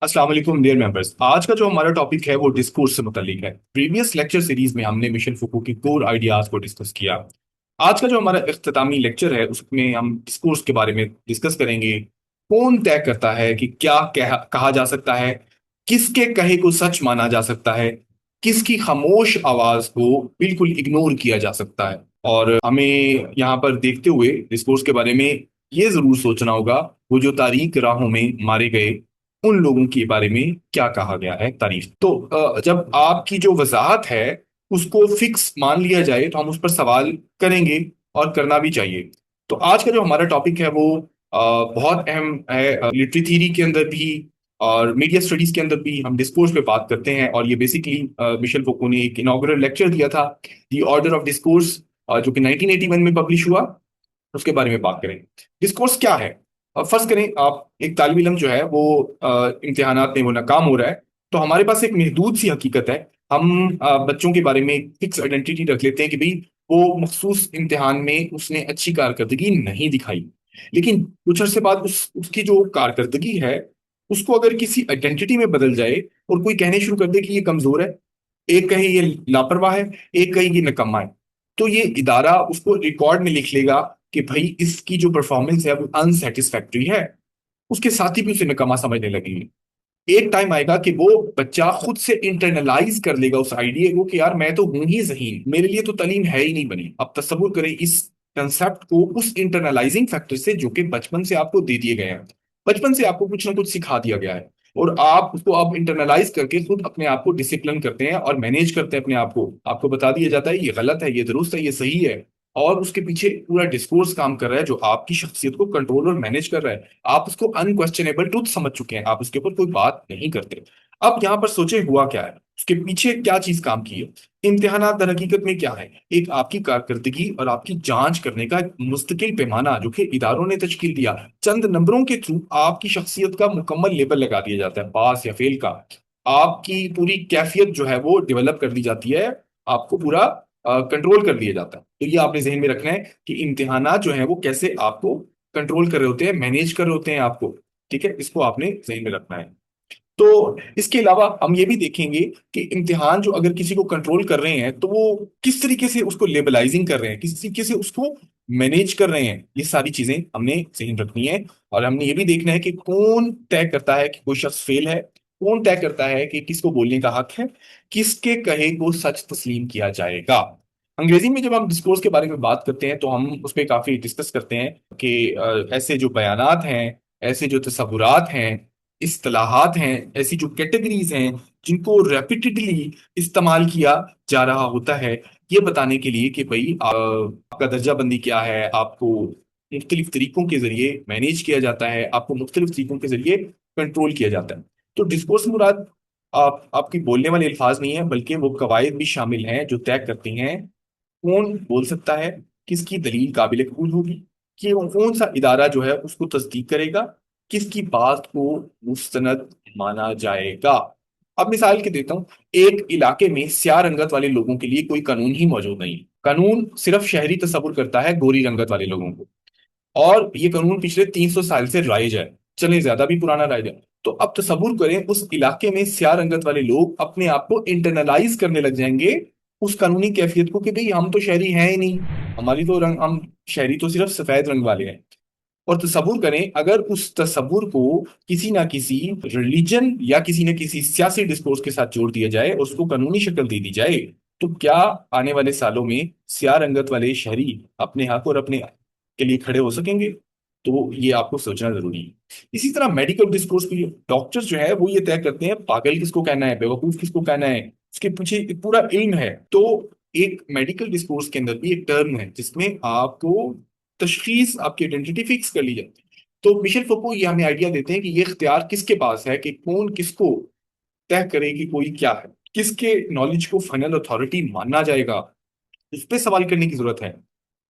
अस्सलाम वालेकुम dear members. आज का जो हमारा टॉपिक है वो डिस्कोर्स से मुतालिक है। प्रीवियस लेक्चर सीरीज में हमने मिशन फुकू की कोर आइडियाज को डिस्कस किया। आज का जो हमारा इख्तितामी लेक्चर है उसमें हम डिस्कोर्स के बारे में डिस्कस करेंगे। कौन तय करता है कि क्या कहा जा सकता है, किसके कहे को सच माना जा सकता है, किसकी खामोश आवाज को बिल्कुल इग्नोर किया जा सकता है। और हमें यहाँ पर देखते हुए डिस्कोर्स के बारे में ये जरूर सोचना होगा, वो जो तारीख राहों में मारे गए उन लोगों के बारे में क्या कहा गया है तारीख। तो जब आपकी जो वजाहत है उसको फिक्स मान लिया जाए तो हम उस पर सवाल करेंगे और करना भी चाहिए। तो आज का जो हमारा टॉपिक है वो बहुत अहम है। लिटरेरी थ्योरी के अंदर भी और मीडिया स्टडीज के अंदर भी हम डिस्कोर्स पे बात करते हैं, और ये बेसिकली मिशेल फोको ने एक इनॉग्रल लेक्चर दिया था, द ऑर्डर ऑफ डिस्कोर्स, जो कि 1981 में पब्लिश हुआ। उसके बारे में बात करें। डिस्कोर्स क्या है। अब फर्ज करें आप एक तालिब इल्म जो है वो इम्तिहानात में वो नाकाम हो रहा है। तो हमारे पास एक महदूद सी हकीकत है। हम बच्चों के बारे में एक फिक्स आइडेंटिटी रख लेते हैं कि भाई वो मखसूस इम्तिहान में उसने अच्छी कारकर्दगी नहीं दिखाई। लेकिन कुछ अरसे बाद उसकी जो कारकर्दगी है उसको अगर किसी आइडेंटिटी में बदल जाए और कोई कहने शुरू कर दे कि ये कमजोर है, एक कहे ये लापरवाह है, एक कहे ये निकम्मा है, तो ये इदारा उसको रिकॉर्ड में लिख लेगा कि भाई इसकी जो परफॉर्मेंस है वो अनसेटिस्फैक्ट्री है। उसके साथ ही भी उसे निकम्मा समझने लगेंगे। एक टाइम आएगा कि वो बच्चा खुद से इंटरनलाइज कर लेगा उस आइडिया को कि यार मैं तो हूं ही जहीन, मेरे लिए तो तालीम है ही नहीं बनी। अब तसव्वुर करें इस कंसेप्ट को उस इंटरनलाइजिंग फैक्टर से जो कि बचपन से आपको दे दिए गए हैं। बचपन से आपको कुछ ना कुछ सिखा दिया गया है और आप उसको अब इंटरनलाइज करके खुद अपने आप को डिसिप्लिन करते हैं और मैनेज करते हैं अपने आप को। आपको बता दिया जाता है ये गलत है, ये दुरुस्त है, ये सही है, और उसके पीछे पूरा डिस्कोर्स काम कर रहा है जो आपकी शख्सियत को कंट्रोल और मैनेज कर रहा है। आप उसको अनक्वेश्चनेबल ट्रूथ समझ चुके हैं, आप उसके ऊपर कोई बात नहीं करते। अब यहाँ पर सोचे हुआ क्या है, उसके पीछे क्या चीज काम की है। इम्तिहानात दर हकीकत में क्या है, एक आपकी कारकर्दगी और आपकी जांच करने का एक मुस्तकिल पैमाना जो कि इदारों ने तश्कील दिया। चंद नंबरों के थ्रू आपकी शख्सियत का मुकम्मल लेबल लगा दिया जाता है, पास या फेल का। आपकी पूरी कैफियत जो है वो डेवलप कर दी जाती है, आपको पूरा कंट्रोल कर दिया जाता है। तो ये आपने जहन में रखना है कि इम्तिहानात जो है वो कैसे आपको कंट्रोल कर रहे होते हैं, मैनेज कर रहे होते हैं आपको। ठीक है, इसको आपने जहन में रखना है। तो इसके अलावा हम ये भी देखेंगे कि इम्तिहान जो अगर किसी को कंट्रोल कर रहे हैं तो वो किस तरीके से उसको लेबलाइजिंग कर रहे हैं, किस तरीके से उसको मैनेज कर रहे हैं, ये सारी चीजें हमने जहन रखनी है। और हमने ये भी देखना है कि कौन तय करता है कि कोई शख्स फेल है, कौन तय करता है कि किसको बोलने का हक है, किसके कहे को सच तस्लीम किया जाएगा। अंग्रेजी में जब हम डिस्कोर्स के बारे में बात करते हैं तो हम उस पर काफी डिस्कस करते हैं कि ऐसे जो बयानात हैं, ऐसे जो तस्वुरात हैं, इस्तलाहात हैं, ऐसी जो कैटेगरीज हैं जिनको रेपिटेडली इस्तेमाल किया जा रहा होता है, ये बताने के लिए कि भाई आपका दर्जा बंदी क्या है, आपको मुख्तलिफ तरीकों के जरिए मैनेज किया जाता है, आपको मुख्तलिफ तरीकों के जरिए कंट्रोल किया जाता है। तो डिस्कोर्स मुराद आपकी बोलने वाले अल्फाज नहीं है, बल्कि वो कवायद भी शामिल हैं जो तय करती हैं कौन बोल सकता है, किसकी दलील काबिल कबूल होगी, कि वो कौन सा इदारा जो है उसको तस्दीक करेगा, किसकी बात को मुस्तनद माना जाएगा। अब मिसाल के देता हूँ, एक इलाके में स्याह रंगत वाले लोगों के लिए कोई कानून ही मौजूद नहीं। कानून सिर्फ शहरी तस्वुर करता है गोरी रंगत वाले लोगों को, और ये कानून पिछले 300 साल से राइज है, चले ज्यादा भी पुराना राइज है। तो अब तसव्वुर करें उस इलाके में स्याह रंगत वाले लोग अपने आप को इंटरनलाइज करने लग जाएंगे उस कानूनी कैफियत को कि भाई हम तो शहरी हैं ही नहीं, हमारी तो रंग, हम शहरी तो सिर्फ सफेद रंग वाले हैं। और तसव्वुर करें अगर उस तसव्वुर को किसी ना किसी रिलीजन या किसी न किसी सियासी डिस्कोर्स के साथ जोड़ दिया जाए और उसको कानूनी शक्ल दे दी जाए, तो क्या आने वाले सालों में स्याह रंगत वाले शहरी अपने हक और अपने के लिए खड़े हो सकेंगे। तो ये आपको सोचना जरूरी है। इसी तरह मेडिकल डिस्कोर्स भी, डॉक्टर्स जो है वो ये तय करते हैं पागल किसको कहना है, बेवकूफ किसको कहना है, उसके पीछे एक पूरा इल्म है। तो एक मेडिकल डिस्कोर्स के अंदर भी एक टर्म है जिसमें आपको तशखीस, आपकी आइडेंटिटी फिक्स कर ली जाती है। तो मिशेल फोको ये हमें आइडिया देते हैं कि ये इख्तियार किसके पास है कि कौन किसको तय करे कि कोई क्या है, किसके नॉलेज को फाइनल अथॉरिटी मानना जाएगा, उस पर सवाल करने की जरूरत है।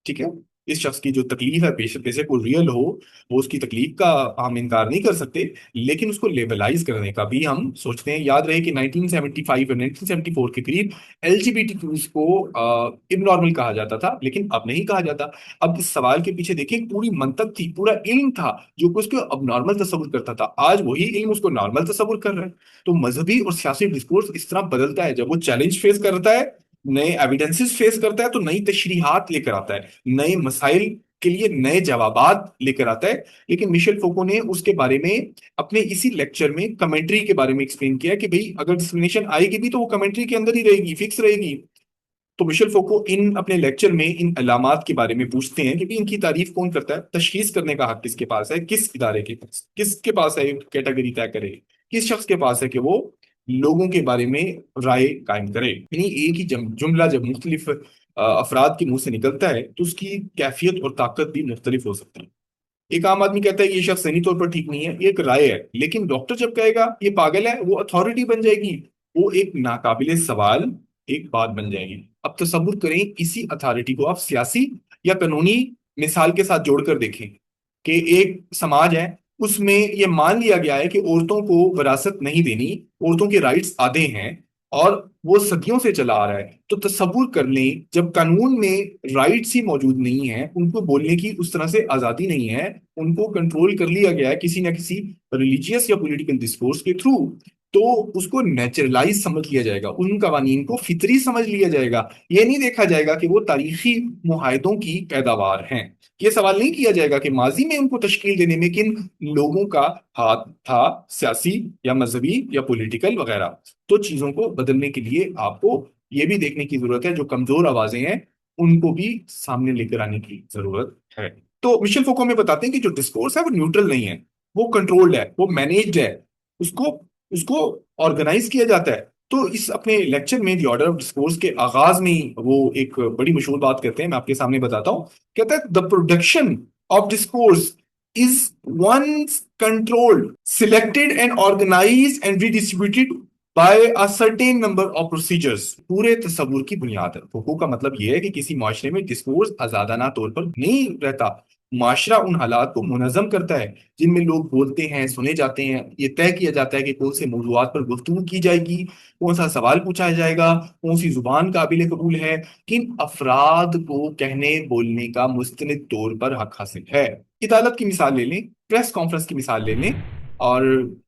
ठीक है। इस शख्स की जो तकलीफ है, बेशक बेशक वो रियल हो, वो उसकी तकलीफ का हम इनकार नहीं कर सकते, लेकिन उसको लेबलाइज करने का भी हम सोचते हैं। याद रहे कि 1975 और 1974 के करीब एलजीबीटी को इबनॉर्मल कहा जाता था, लेकिन अब नहीं कहा जाता। अब इस सवाल के पीछे देखिए, एक पूरी मंतक थी, पूरा इल्म था जो कि उसको अब नॉर्मल तस्वुर करता था। आज वही इल्म उसको नॉर्मल तस्वुर कर रहा है। तो मजहबी और सियासी डिस्कोर्स इस तरह बदलता है, जब वो चैलेंज फेस करता है, नए एविडेंसेस फेस करता है, तो नई तशरीहात लेकर आता है, नए मसाइल के लिए नए जवाबात लेकर आता है। लेकिन मिशेल फोको ने उसके बारे में अपने इसी लेक्चर में कमेंट्री के बारे में एक्सप्लेन किया कि भाई अगर डिस्क्रिमिनेशन आएगी भी तो वो कमेंट्री के अंदर ही रहेगी, फिक्स रहेगी। तो मिशेल फोको इन अपने लेक्चर में इन अलामात के बारे में पूछते हैं कि भी इनकी तारीफ कौन करता है, तशखीस करने का हक किसके पास है, किस इदारे के पास, किसके पास है कैटेगरी तय करे, किस शख्स के पास है कि वो लोगों के बारे में राय कायम करे। यानी एक ही जुमला जब मुख्तलिफ अफराद के मुंह से निकलता है तो उसकी कैफियत और ताकत भी मुख्तलिफ हो सकती है। एक आम आदमी कहता है ये शख्स सही तौर पर ठीक नहीं है, ये एक राय है, लेकिन डॉक्टर जब कहेगा ये पागल है, वो अथॉरिटी बन जाएगी, वो एक नाकाबिले सवाल एक बात बन जाएगी। अब तसव्वुर करें इसी अथॉरिटी को आप सियासी या कानूनी मिसाल के साथ जोड़कर देखें कि एक समाज है, उसमें ये मान लिया गया है कि औरतों को विरासत नहीं देनी, औरतों के राइट्स आधे हैं, और वो सदियों से चला आ रहा है। तो तसव्वुर कर लें, जब कानून में राइट्स ही मौजूद नहीं है, उनको बोलने की उस तरह से आजादी नहीं है, उनको कंट्रोल कर लिया गया है किसी ना किसी रिलीजियस या पॉलिटिकल डिस्कोर्स के थ्रू, तो उसको नेचुरलाइज समझ लिया जाएगा, उन कवानीन को फितरी समझ लिया जाएगा। ये नहीं देखा जाएगा कि वो तारीखी मुहायदों की पैदावार हैं। ये सवाल नहीं किया जाएगा कि माजी में उनको तश्कील देने में किन लोगों का हाथ था, सियासी या मजहबी या पॉलिटिकल वगैरह। तो चीजों को बदलने के लिए आपको ये भी देखने की जरूरत है, जो कमजोर आवाजें हैं उनको भी सामने लेकर आने की जरूरत है। तो मिशेल फोको में बताते हैं कि जो डिस्कोर्स है वो न्यूट्रल नहीं है, वो कंट्रोल्ड है, वो मैनेज्ड है, उसको उसको ऑर्गेनाइज किया जाता है। तो इस अपने लेक्चर में द ऑर्डर ऑफ डिस्कोर्स के आगाज में ही वो एक बड़ी मशहूर बात करते हैं, मैं आपके सामने बताता हूँ। कहता है the production of discourse is once controlled, selected and organized and redistributed by a certain number of procedures। पूरे तस्वुर की बुनियाद है। हुकूक का मतलब यह है कि किसी माशरे में डिस्कोर्स आजादाना तौर पर नहीं रहता। माशरा उन हालात को मुनज़्ज़म करता है जिनमें लोग बोलते हैं, सुने जाते हैं। ये तय किया जाता है कि कौन से मौज़ूआत पर गुफ्तगू की जाएगी, कौन सा सवाल पूछा जाएगा, कौन सी जुबान काबिल कबूल है, किन अफराद को कहने बोलने का मुस्तनिद तौर पर हक हासिल है। अदालत की मिसाल ले लें, प्रेस कॉन्फ्रेंस की मिसाल ले लें, और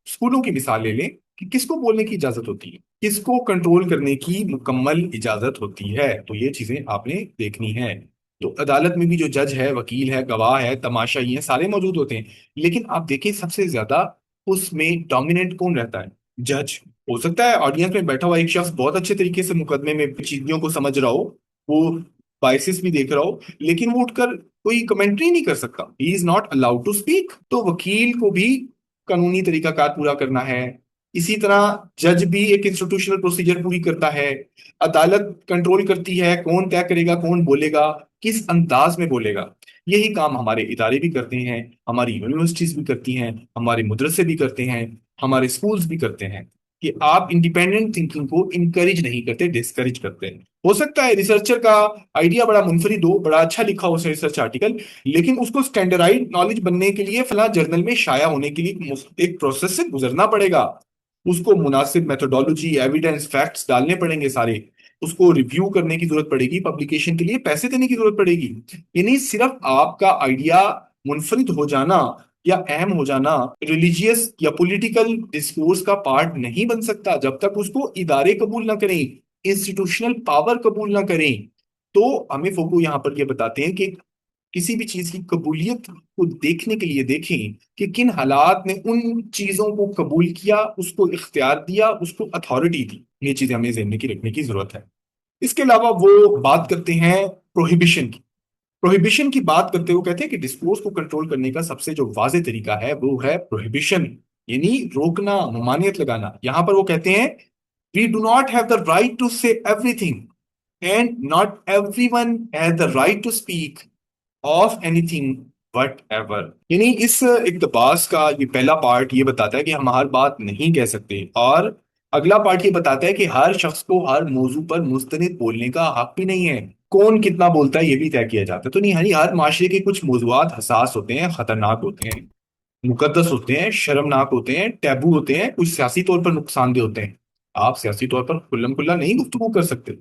स्कूलों की मिसाल ले लें कि किसको बोलने की इजाजत होती है, किसको कंट्रोल करने की मुकम्मल इजाजत होती है। तो ये चीजें आपने देखनी है। तो अदालत में भी जो जज है, वकील है, गवाह है, तमाशाई है, सारे मौजूद होते हैं। लेकिन आप देखें सबसे ज्यादा उसमें डोमिनेंट कौन रहता है? जज। हो सकता है ऑडियंस में बैठा हुआ एक शख्स बहुत अच्छे तरीके से मुकदमे में चीजों को समझ रहा हो, वो बाइसिस भी देख रहा हो, लेकिन वो उठकर कोई कमेंट्री नहीं कर सकता। He is not allowed to speak. तो वकील को भी कानूनी तरीकाकार पूरा करना है, इसी तरह जज भी एक इंस्टीट्यूशनल प्रोसीजर पूरी करता है। अदालत कंट्रोल करती है कौन तय करेगा, कौन बोलेगा, किस अंदाज में बोलेगा। यही काम हमारे इदारे भी करते हैं, हमारी यूनिवर्सिटीज भी करती हैं, हमारे मदरसे भी करते हैं, हमारे स्कूल्स भी करते हैं, कि आप इंडिपेंडेंट थिंकिंग को इनकरेज नहीं करते, डिस्करेज करते हैं। हो सकता है रिसर्चर का आइडिया बड़ा मुनफरिद हो, बड़ा अच्छा लिखा हो रिसर्च आर्टिकल, लेकिन उसको स्टैंडर्डाइज नॉलेज बनने के लिए फला जर्नल में शाया होने के लिए एक प्रोसेस से गुजरना पड़ेगा। उसको मुनासिब मेथोडोलॉजी, एविडेंस, फैक्ट्स डालने पड़ेंगे सारे, उसको रिव्यू करने की जरूरत पड़ेगी, पब्लिकेशन के लिए पैसे देने की जरूरत पड़ेगी। यानी सिर्फ आपका आइडिया मुनफरिद हो जाना या अहम हो जाना रिलीजियस या पॉलिटिकल डिस्कोर्स का पार्ट नहीं बन सकता जब तक उसको इदारे कबूल ना करें, इंस्टीट्यूशनल पावर कबूल ना करें। तो हमें फोको यहाँ पर ये बताते हैं कि किसी भी चीज की कबूलियत को देखने के लिए देखें कि किन हालात ने उन चीजों को कबूल किया, उसको इख्तियार दिया, उसको अथॉरिटी दी। ये चीजें हमें जहन की रखने की जरूरत है। इसके अलावा वो बात करते हैं प्रोहिबिशन की। प्रोहिबिशन की बात करते हुए कहते हैं कि डिस्कोर्स को कंट्रोल करने का सबसे जो वाज़ेह तरीका है वो है प्रोहिबिशन, यानी रोकना, ममानियत लगाना। यहां पर वो कहते हैं we do not have the right to say everything and not everyone has the right to speak of anything whatever. यानी इस इक्तबास का ये पहला पार्ट ये बताता है कि हम हर बात नहीं कह सकते, और अगला पार्ट ये बताता है कि हर शख्स को हर मौजू पर मुस्तनिद बोलने का हक भी नहीं है। कौन कितना बोलता है ये भी तय किया जाता है। तो नहीं, हर माशरे के कुछ मौजूआत हसास होते हैं, खतरनाक होते हैं, मुकद्दस होते हैं, शर्मनाक होते हैं, टैबू होते हैं, कुछ सियासी तौर पर नुकसानदेह होते हैं। आप सियासी तौर पर खुल्लम खुल्ला नहीं गुफ्तगू कर सकते।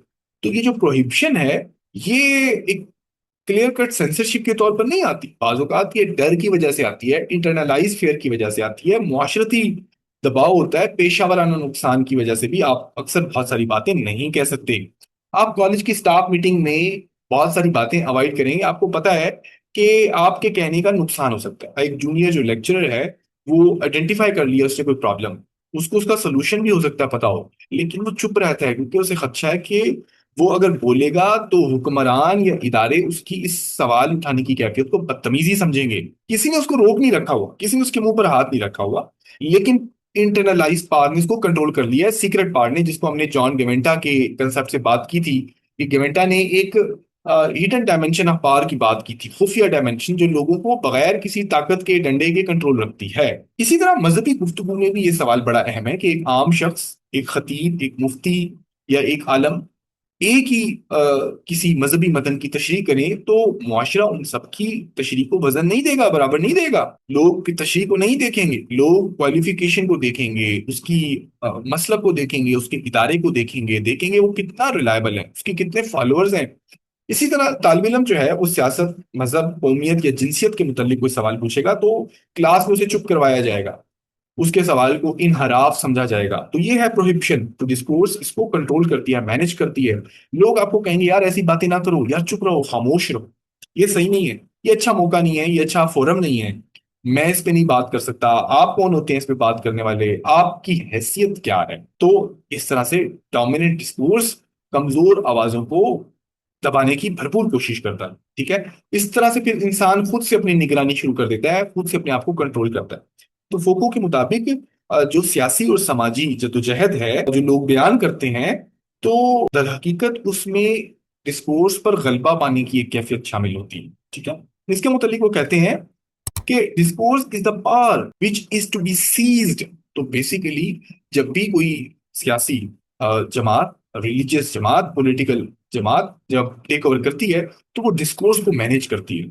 तो ये जो प्रोहिबिशन है, ये एक क्लियर कट सेंसरशिप के तौर पर नहीं आती। बाज़ औक़ात ये डर की वजह से आती है, इंटरनलाइज फेयर की वजह से आती है, मुआशरती दबाव होता है, पेशा वाराना नुकसान की वजह से भी आप अक्सर बहुत सारी बातें नहीं कह सकते। आप कॉलेज की स्टाफ मीटिंग में बहुत सारी बातें अवॉइड करेंगे, आपको पता है कि आपके कहने का नुकसान हो सकता है। एक जूनियर जो लेक्चरर है, वो आइडेंटिफाई कर लिया उससे कोई प्रॉब्लम, उसको उसका सोल्यूशन भी हो सकता है पता हो, लेकिन वो चुप रहता है क्योंकि उसे खदशा है कि वो अगर बोलेगा तो हुक्मरान या इदारे उसकी इस सवाल उठाने की कैफियत को बदतमीजी समझेंगे। किसी ने उसको रोक नहीं रखा हुआ, किसी ने उसके मुंह पर हाथ नहीं रखा हुआ, लेकिन इंटरनलाइज पावर ने इसको कंट्रोल कर लिया है, सीक्रेट पावर ने, जिसको हमने जॉन गेवेंटा के कंसेप्ट से बात की थी कि गेवेंटा ने एक हिडन डायमेंशन ऑफ पावर की बात की थी, खुफिया डायमेंशन जो लोगों को बगैर किसी ताकत के डंडे के कंट्रोल रखती है। इसी तरह मजहबी गुफ्तगू में भी ये सवाल बड़ा अहम है कि एक आम शख्स, एक खतीब, एक मुफ्ती या एक आलम एक ही किसी मजहबी मतन की तशरीह करें तो मुआशरा उन सबकी तशरीह को वजन नहीं देगा, बराबर नहीं देगा। लोग की तशरीह को नहीं देखेंगे, लोग क्वालिफिकेशन को देखेंगे, उसकी मसलक को देखेंगे, उसके इदारे को देखेंगे, देखेंगे वो कितना रिलायबल है, उसके कितने फॉलोअर्स हैं। इसी तरह तालिब इल्म जो है वो सियासत, मजहब, कौमियत या जिनसियत के मुतल्लिक कोई सवाल पूछेगा तो क्लास में उसे चुप करवाया जाएगा, उसके सवाल को इनहराफ समझा जाएगा। तो ये है प्रोहिबिशन। तो डिस्कोर्स इसको कंट्रोल करती है, मैनेज करती है। लोग आपको कहेंगे यार ऐसी बातें ना करो, यार चुप रहो, खामोश रहो, ये सही नहीं है, ये अच्छा मौका नहीं है, ये अच्छा फोरम नहीं है, मैं इस पे नहीं बात कर सकता। आप कौन होते हैं इस पे बात करने वाले, आपकी हैसियत क्या है। तो इस तरह से डोमिनेंट डिस्कोर्स कमजोर आवाजों को दबाने की भरपूर कोशिश करता है। ठीक है, इस तरह से फिर इंसान खुद से अपनी निगरानी शुरू कर देता है, खुद से अपने आप को कंट्रोल करता है। तो फोको के मुताबिक जो सियासी और समाजी जद्दोजहद है जो लोग बयान करते हैं, तो दर हकीकत उसमें डिस्कोर्स पर गलबा पाने की एक कैफियत शामिल होती है। ठीक है, इसके मुतालिक वो कहते हैं कि discourse is the power which is to be seized. तो बेसिकली जब भी कोई सियासी जमात, रिलीजियस जमात, पॉलिटिकल जमात जब टेक ओवर करती है, तो वो डिस्कोर्स को मैनेज करती है,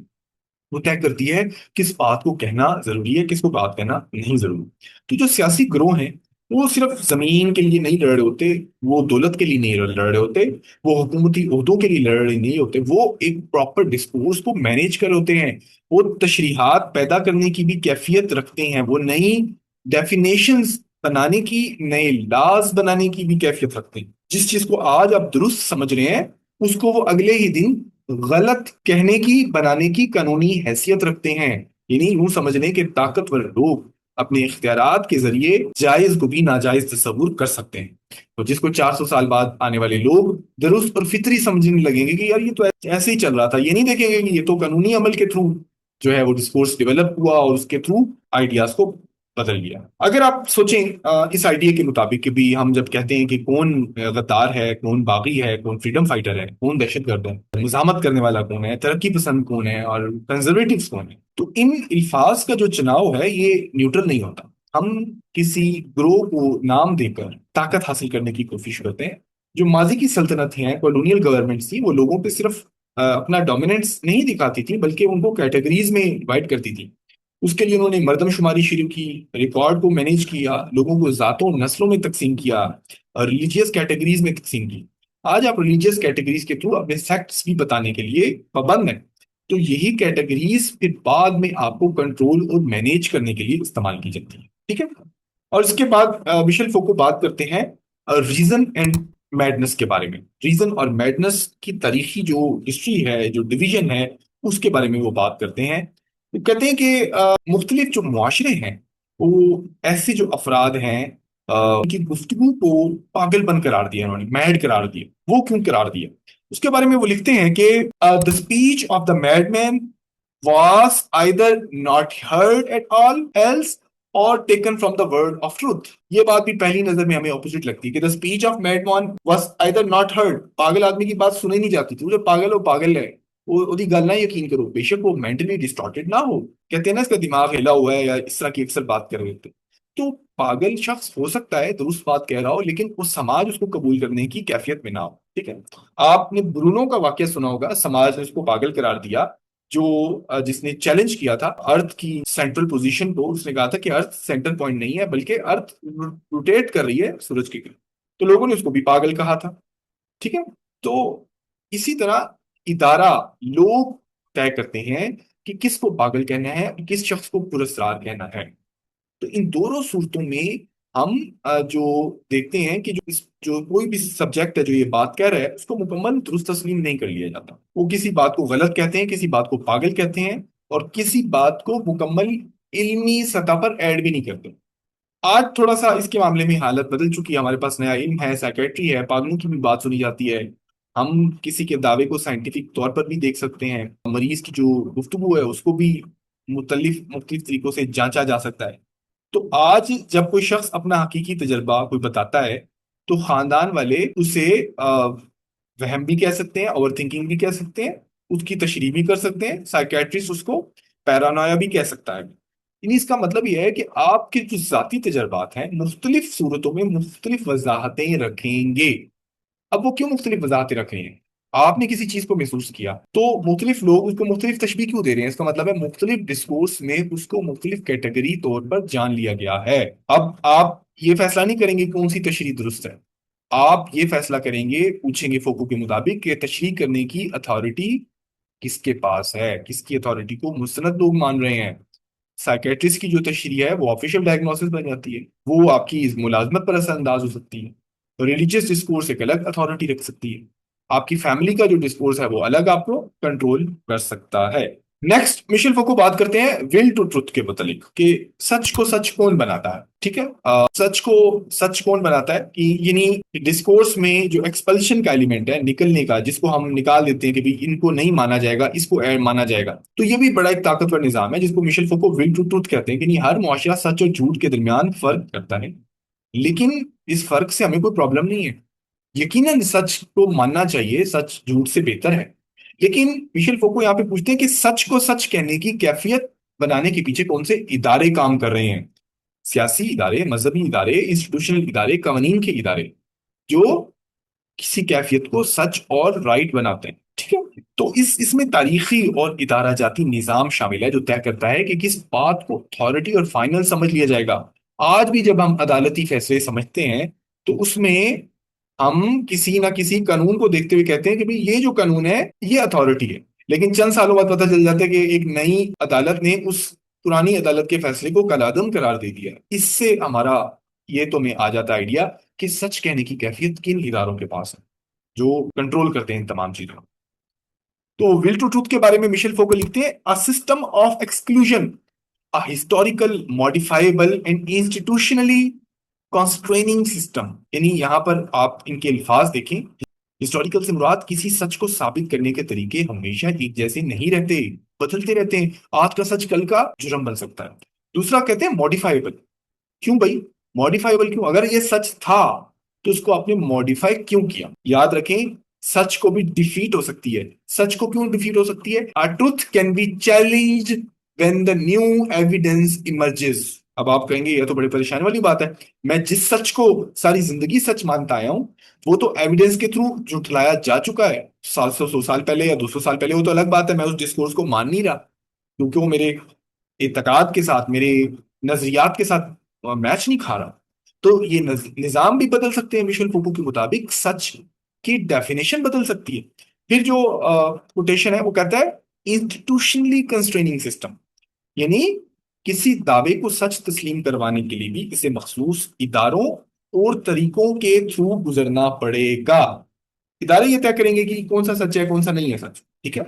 वो तय करती है किस बात को कहना जरूरी है, किसको बात कहना नहीं जरूरी। तो जो सियासी ग्रोह हैं, वो सिर्फ जमीन के लिए नहीं लड़ रहे होते, वो दौलत के लिए नहीं लड़ रहे होते, वो हुकूमती ओहदों के लिए लड़ रहे नहीं होते, वो एक प्रॉपर डिस्कोर्स को मैनेज कर होते हैं। वो तशरीहात पैदा करने की भी कैफियत रखते हैं, वो नई डेफिनेशंस बनाने की, नए लाज बनाने की भी कैफियत रखते हैं। जिस चीज को आज आप दुरुस्त समझ रहे हैं, उसको वो अगले ही दिन गलत कहने की, बनाने की कानूनी हैसियत रखते हैं। यानी यूं समझ लें कि ताकतवर लोग अपने इख्तियारात के जरिए जायज को भी नाजायज तस्वुर कर सकते हैं। तो जिसको 400 साल बाद आने वाले लोग दुरुस्त और फितरी समझने लगेंगे कि यार ये तो ऐसे ही चल रहा था, ये नहीं देखेंगे कि ये तो कानूनी अमल के थ्रू जो है वो डिस्कोर्स डेवलप हुआ और उसके थ्रू आइडियाज को बदल लिया। अगर आप सोचें इस आइडिया के मुताबिक कि भी हम जब कहते हैं कि कौन गद्दार है, कौन बागी है, कौन फ्रीडम फाइटर है, कौन दहशतगर्द है, मुजामत करने वाला कौन है, तरक्की पसंद कौन है और कंजर्वेटिव्स कौन है, तो इन अल्फाज का जो चुनाव है ये न्यूट्रल नहीं होता। हम किसी ग्रोह को नाम देकर ताकत हासिल करने की कोशिश करते हैं। जो माजी की सल्तनत हैं, कॉलोनियल गवर्नमेंट्स थी, वो लोगों पे सिर्फ अपना डोमिनेंस नहीं दिखाती थी बल्कि उनको कैटेगरीज में डिवाइड करती थी। उसके लिए उन्होंने मर्दमशुमारी शुरू की, रिकॉर्ड को मैनेज किया, लोगों को जातों नस्लों में तकसीम किया और रिलीजियस कैटेगरीज में तकसीम की। आज आप रिलीजियस कैटेगरीज के थ्रू अपने फैक्ट्स भी बताने के लिए पाबंद हैं। तो यही कैटेगरीज फिर बाद में आपको कंट्रोल और मैनेज करने के लिए इस्तेमाल की जाती है। ठीक है, और इसके बाद मिशेल फोको बात करते हैं रीजन एंड मैडनेस के बारे में। रीजन और मैडनेस की तारीखी जो हिस्ट्री है, जो डिवीजन है, उसके बारे में वो बात करते हैं। वो कहते हैं कि मुख्तलिफ जो मुआशरे हैं, वो ऐसे जो अफराद हैं, उनकी गुफ्तगू को पागलपन करार दिया, उन्होंने मैड करार दिया। वो क्यों करार दिया, उसके बारे में वो लिखते हैं कि the speech of the madman was either not heard at all else or taken from the word of truth। ये बात भी पहली नजर में हमें ऑपोजिट लगती है कि the speech of madman was either not heard, पागल आदमी की बात सुनी नहीं जाती थी, वो जो पागल हो पागल है, वो ओदी गल ना यकीन करो, बेशक वो मेंटली डिस्टॉर्टेड ना हो। कहते हैं ना इसका दिमाग हिला हुआ है, या इस तरह की अक्सर बात कर रहे थे। तो पागल शख्स हो सकता है दुरुस्त बात कह रहा हो, लेकिन उस समाज उसको कबूल करने की कैफियत में ना हो। ठीक है। आपने ब्रूनो का वाक्य सुना होगा, समाज ने उसको पागल करार दिया, जो जिसने चैलेंज किया था अर्थ की सेंट्रल पोजीशन को। उसने कहा था कि अर्थ सेंटर पॉइंट नहीं है, बल्कि अर्थ रोटेट कर रही है सूरज की तरफ। तो लोगों ने उसको भी पागल कहा था। ठीक है। तो इसी तरह इदारा, लोग तय करते हैं कि किसको पागल कहना है और किस शख्स को पुरस्कार कहना है। तो इन दोनों सूरतों में हम जो देखते हैं कि जो कोई भी सब्जेक्ट है जो ये बात कह रहा है, उसको मुकम्मल दुरुस्त तस्लीम नहीं कर लिया जाता। वो किसी बात को गलत कहते हैं, किसी बात को पागल कहते हैं, और किसी बात को मुकम्मल इल्मी सतह पर ऐड भी नहीं करते। आज थोड़ा सा इसके मामले में हालत बदल चुकी है। हमारे पास नया इल्म है, साइकेट्री है, पागलों की भी बात सुनी जाती है। हम किसी के दावे को साइंटिफिक तौर पर भी देख सकते हैं। मरीज की जो गुफ्तगू है उसको भी मुख्तलिफ तरीकों से जांचा जा सकता है। तो आज जब कोई शख्स अपना हकीकी तजर्बा कोई बताता है, तो खानदान वाले उसे वहम भी कह सकते हैं, ओवर थिंकिंग भी कह सकते हैं, उसकी तशरीह भी कर सकते हैं, साइकेट्रिस्ट उसको पैरानोया भी कह सकता है। यानी इसका मतलब यह है कि आपके जो जाती तजर्बात हैं मुख्तलिफ सूरतों में मुख्तलिफ वजाहतें रखेंगे। अब वो क्यों मुख्तलिफ वजाहतें रख रहे हैं? आपने किसी चीज को महसूस किया तो मुख्तलिफ लोग उसको मुख्तलिफ तशबीह क्यों दे रहे हैं? इसका मतलब है मुख्तलिफ डिस्कोर्स में उसको मुख्तलिफ कैटेगरी तौर पर जान लिया गया है। अब आप ये फैसला नहीं करेंगे कौन सी तशरीह दुरुस्त है। आप ये फैसला करेंगे, पूछेंगे फोकू के मुताबिक कि तशरीह करने की अथॉरिटी किसके पास है, किसकी अथॉरिटी को मुस्तनद लोग मान रहे हैं। साइकेट्रिस्ट की जो तशरीह है वो ऑफिशियल डायग्नोसिस बन जाती है, वो आपकी इस मुलाजमत पर असरअंदाज हो सकती है। रिलीजियस डिस्कोर्स एक अलग अथॉरिटी रख सकती है। आपकी फैमिली का जो डिस्कोर्स है वो अलग आपको कंट्रोल कर सकता है। नेक्स्ट मिशेल फोको बात करते हैं विल टू ट्रुथ के मुतालिक कि सच को सच कौन बनाता है। ठीक है। सच को सच कौन बनाता है कि यानी डिस्कोर्स में जो एक्सपल्शन का एलिमेंट है, निकलने का, जिसको हम निकाल देते हैं कि भाई इनको नहीं माना जाएगा, इसको ऐड माना जाएगा। तो ये भी बड़ा एक ताकतवर निजाम है जिसको Michel Foucault will to truth कहते हैं कि नहीं, हर मुआशरा सच और झूठ के दरमियान फर्क करता है, लेकिन इस फर्क से हमें कोई प्रॉब्लम नहीं है। यकीनन सच को मानना चाहिए, सच झूठ से बेहतर है। लेकिन मिशेल फोको यहाँ पे पूछते हैं कि सच को सच कहने की कैफियत बनाने के पीछे कौन से इदारे काम कर रहे हैं? सियासी इदारे, मजहबी इदारे, इंस्टीट्यूशनल इदारे, कवानीन के इदारे, जो किसी कैफियत को सच और राइट बनाते हैं। ठीक है। तो इसमें तारीखी और इदारा जाती निज़ाम शामिल है जो तय करता है कि किस बात को अथॉरिटी और फाइनल समझ लिया जाएगा। आज भी जब हम अदालती फैसले समझते हैं तो उसमें हम किसी ना किसी कानून को देखते हुए कहते हैं कि भाई ये जो कानून है ये अथॉरिटी है। लेकिन चंद सालों बाद पता चल जाता है कि एक नई अदालत ने उस पुरानी अदालत के फैसले को कलादम करार दे दिया। इससे हमारा ये तो में आ जाता आइडिया कि सच कहने की कैफियत किन इदारों के पास है जो कंट्रोल करते हैं इन तमाम चीजों को। तो विल टू ट्रूथ के बारे में मिशेल फोको लिखते हैं, a system of exclusion, a historical modifiable and institutionally constraining system. यानी यहां पर आप इनके अल्फाज देखें। हिस्टोरिकल से मुराद किसी सच को साबित करने के तरीके हमेशा एक जैसे नहीं रहते, बदलते रहते हैं। आज का सच कल का जुर्म बन सकता है। दूसरा कहते हैं मॉडिफाइबल। क्यों भाई मॉडिफाइबल क्यों? अगर ये सच था तो उसको आपने मॉडिफाई क्यों किया? याद रखें, सच को भी डिफीट हो सकती है। सच को क्यों डिफीट हो सकती है? A truth can be challenged when the new evidence emerges. अब आप कहेंगे यह तो बड़ी परेशानी वाली बात है, मैं जिस सच को सारी जिंदगी सच मानता आया हूं वो तो एविडेंस के थ्रू झुठलाया जा चुका है। 700 साल पहले या 200 साल पहले, वो तो अलग बात है, मैं उस डिस्कोर्स को मान नहीं रहा क्योंकि वो मेरे इतकाद के साथ, मेरे नजरियात के साथ मैच नहीं खा रहा। तो ये निजाम भी बदल सकते हैं मिशेल फूको के मुताबिक, सच की डेफिनेशन बदल सकती है। फिर जो कोटेशन है वो कहता है इंस्टीट्यूशनली कंस्ट्रेनिंग सिस्टम, यानी किसी दावे को सच तस्लीम करवाने के लिए भी इसे मखसूस इदारों और तरीकों के थ्रू गुजरना पड़ेगा। इदारे ये तय करेंगे कि कौन सा सच है कौन सा नहीं है सच। ठीक है।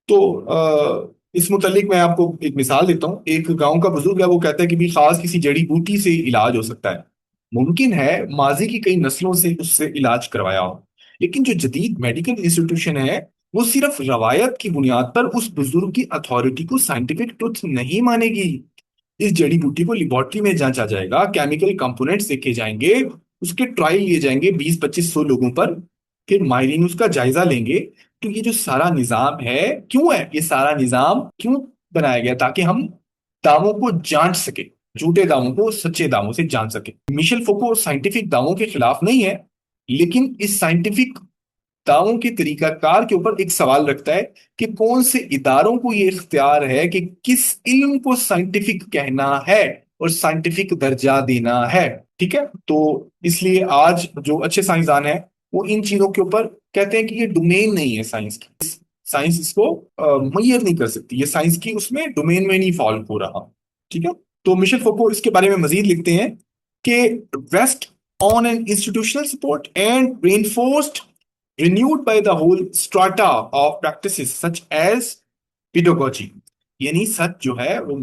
तो इस मुतल्लिक मैं आपको एक मिसाल देता हूँ। एक गांव का बुजुर्ग है, वो कहता है कि भी खास किसी जड़ी बूटी से इलाज हो सकता है। मुमकिन है माजी की कई नस्लों से उससे इलाज करवाया हो, लेकिन जो जदीद मेडिकल इंस्टीट्यूशन है वो सिर्फ रवायत की बुनियाद पर उस बुजुर्ग की अथॉरिटी को साइंटिफिक ट्रुथ नहीं मानेगी। इस जड़ी बूटी को लिबॉर्ट्री में जांचा जाएगा, केमिकल कंपोनेंट्स देखे जाएंगे, उसके ट्रायल लिए जाएंगे 20-25-100 लोगों पर, फिर माहिरीन उसका जायजा लेंगे। तो ये जो सारा निजाम है, क्यों है ये सारा निजाम, क्यों बनाया गया? ताकि हम दावों को जांच सके, झूठे दावों को सच्चे दावों से जान सके। मिशेल फोको साइंटिफिक दावों के खिलाफ नहीं है, लेकिन इस साइंटिफिक दावों के तरीकाकार के ऊपर एक सवाल रखता है कि कौन से इदारों को ये इख्तियार है कि किस इल्म को साइंटिफिक कहना है और साइंटिफिक दर्जा देना है। ठीक है, तो इसलिए आज जो अच्छे साइंसदान हैं वो इन चीजों के ऊपर कहते हैं कि ये डोमेन नहीं है साइंस की, साइंस इसको मैयर नहीं कर सकती, ये साइंस की उसमें डोमेन में नहीं फॉल हो रहा। ठीक है, तो मिशेल फोको इसके बारे में मजीद लिखते हैं कि rest on an institutional support and reinforced renewed by the whole strata of practices such as pedagogy। यानी सच जो है वो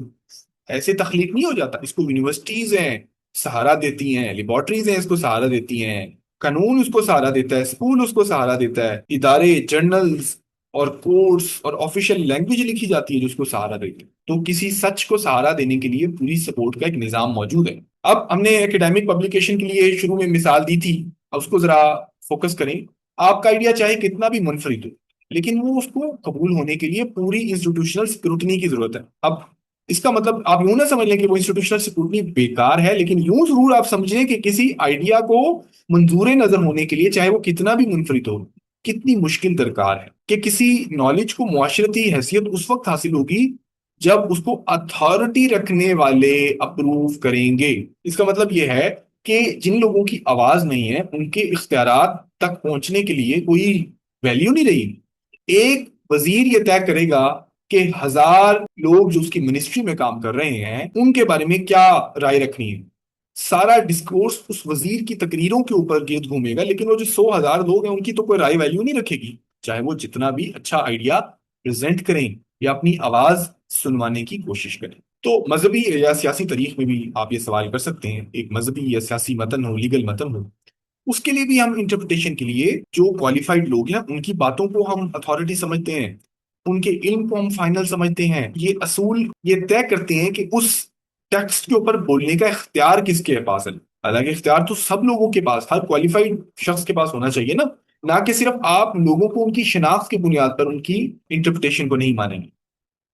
ऐसे तख्लीक नहीं हो जाता, इसको यूनिवर्सिटीज हैं सहारा देती हैं, लेबोरेटरीज हैं इसको सहारा देती हैं, कानून उसको सहारा देता है, स्कूल उसको सहारा देता है, इदारे, जर्नल्स और कोर्स और ऑफिशियल लैंग्वेज लिखी जाती है जो उसको सहारा देती है। तो किसी सच को सहारा देने के लिए पूरी सपोर्ट का एक निजाम मौजूद है। अब हमने एकेडमिक पब्लिकेशन के लिए शुरू में मिसाल दी थी, अब उसको जरा फोकस करें। आपका आइडिया चाहे कितना भी मुनफरिद हो, लेकिन वो उसको कबूल होने के लिए पूरी इंस्टीट्यूशनल स्क्रूटनी की जरूरत है। अब इसका मतलब आप यूं ना समझ लें कि वो इंस्टीट्यूशनल स्क्रूटनी बेकार है, लेकिन यूं जरूर आप समझें कि किसी आइडिया को मंजूर नजर होने के लिए चाहे वो कितना भी मुनफरिद हो, कितनी मुश्किल दरकार है कि किसी नॉलेज को मुआशरती हैसियत उस वक्त हासिल होगी जब उसको अथॉरिटी रखने वाले अप्रूव करेंगे। इसका मतलब यह है कि जिन लोगों की आवाज नहीं है उनके इख्तियारात तक पहुंचने के लिए कोई वैल्यू नहीं रही। एक वजीर ये तय करेगा कि 1000 लोग जो उसकी मिनिस्ट्री में काम कर रहे हैं उनके बारे में क्या राय रखनी है। सारा डिस्कोर्स उस वजीर की तकरीरों के ऊपर गिर्द घूमेगा, लेकिन वो जो 100,000 लोग हैं उनकी तो कोई राय वैल्यू नहीं रखेगी, चाहे वो जितना भी अच्छा आइडिया प्रेजेंट करें या अपनी आवाज सुनवाने की कोशिश करें। तो मजहबी या सियासी तारीख में भी आप ये सवाल कर सकते हैं, एक मजहबी या सियासी मतन हो, लीगल मतन हो, उसके लिए भी हम इंटरप्रिटेशन के लिए जो क्वालिफाइड लोग हैं उनकी बातों को हम अथॉरिटी समझते हैं, उनके इल्म को हम फाइनल समझते हैं। ये असूल ये तय करते हैं कि उस टेक्स्ट के ऊपर बोलने का इख्तियार किसके पास है। हालांकि इख्तियार तो सब लोगों के पास, हर क्वालिफाइड शख्स के पास होना चाहिए ना कि सिर्फ आप लोगों को उनकी शनाख्त की बुनियाद पर उनकी इंटरप्रिटेशन को नहीं मानेंगे।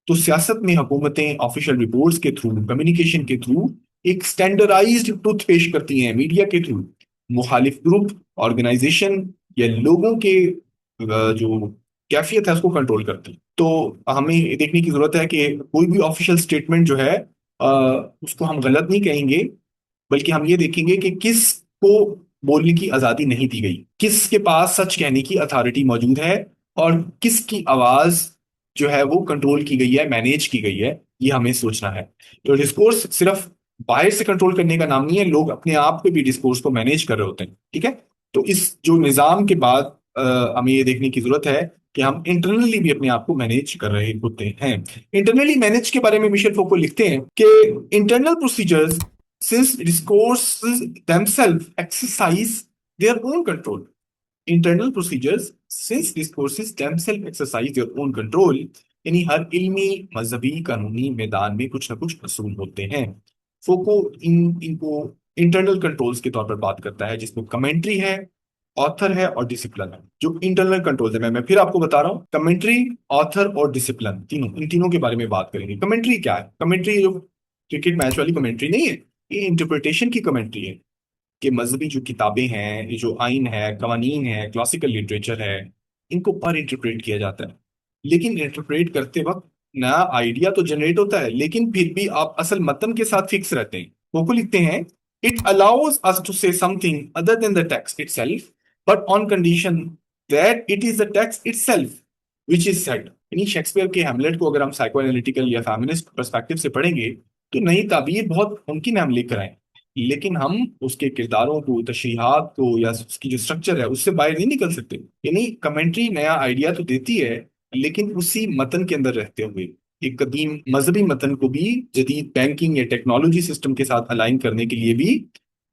तो सियासत में हुकूमतें ऑफिशियल रिपोर्ट्स के थ्रू, कम्युनिकेशन के थ्रू एक स्टैंडर्डाइज्ड ट्रुथ पेश करती हैं, मीडिया के थ्रू मुखालिफ ग्रुप, ऑर्गेनाइजेशन या लोगों के जो कैफियत है उसको कंट्रोल करती है। तो हमें ये देखने की जरूरत है कि कोई भी ऑफिशियल स्टेटमेंट जो है उसको हम गलत नहीं कहेंगे, बल्कि हम ये देखेंगे कि किस को बोलने की आजादी नहीं दी गई, किसके पास सच कहने की अथॉरिटी मौजूद है और किसकी आवाज जो है वो कंट्रोल की गई है, मैनेज की गई है, ये हमें सोचना है। तो डिस्कोर्स सिर्फ बाहर से कंट्रोल करने का नाम नहीं है, लोग अपने आप पे भी डिस्कोर्स को मैनेज कर रहे होते हैं। ठीक है, तो इस जो निजाम के बाद हमें ये देखने की जरूरत है कि हम इंटरनली भी अपने आप को मैनेज कर रहे होते हैं। इंटरनली मैनेज के बारे में मिशेल फोको लिखते हैं कि internal procedures since discourses themselves exercise their own control। Internal procedures since discourses themselves exercise their own control, यानी हर इल्मी, मजहबी, कानूनी मैदान में कुछ ना कुछ असूल होते हैं। फोको इनको इंटरनल कंट्रोल्स के तौर पर बात करता है, जिसमें कमेंट्री है, ऑथर है और डिसिप्लिन है। जो इंटरनल कंट्रोल्स है, मैं फिर आपको बता रहा हूँ, कमेंट्री, ऑथर और डिसिप्लिन, तीनों, इन तीनों के बारे में बात करेंगे। कमेंट्री क्या है? कमेंट्री जो क्रिकेट मैच वाली कमेंट्री नहीं है, ये इंटरप्रिटेशन की कमेंट्री है कि मजहबी जो किताबें हैं, ये जो आइन है, कवानीन है, क्लासिकल लिटरेचर है, इनको पर इंटरप्रेट किया जाता है। लेकिन इंटरप्रेट करते वक्त नया आइडिया तो जनरेट होता है, लेकिन फिर भी आप असल मतन के साथ फिक्स रहते हैं। वो लिखते हैं, it allows us to say something other than the text itself, but on condition that it is the text itself which is said. यानी शेक्सपियर के हैमलेट को अगर हम साइको एनालिटिकल या फेमिनिस्ट पर्सपेक्टिव से पढ़ेंगे तो नई ताबीर बहुत मुमकिन है हम लेकर आए, लेकिन हम उसके किरदारों को, तशरीहात को या उसकी जो स्ट्रक्चर है उससे बाहर नहीं निकल सकते। यानी कमेंट्री नया आइडिया तो देती है, लेकिन उसी मतन के अंदर रहते हुए एक कदीम मजहबी मतन को भी जदीद बैंकिंग या टेक्नोलॉजी सिस्टम के साथ अलाइन करने के लिए भी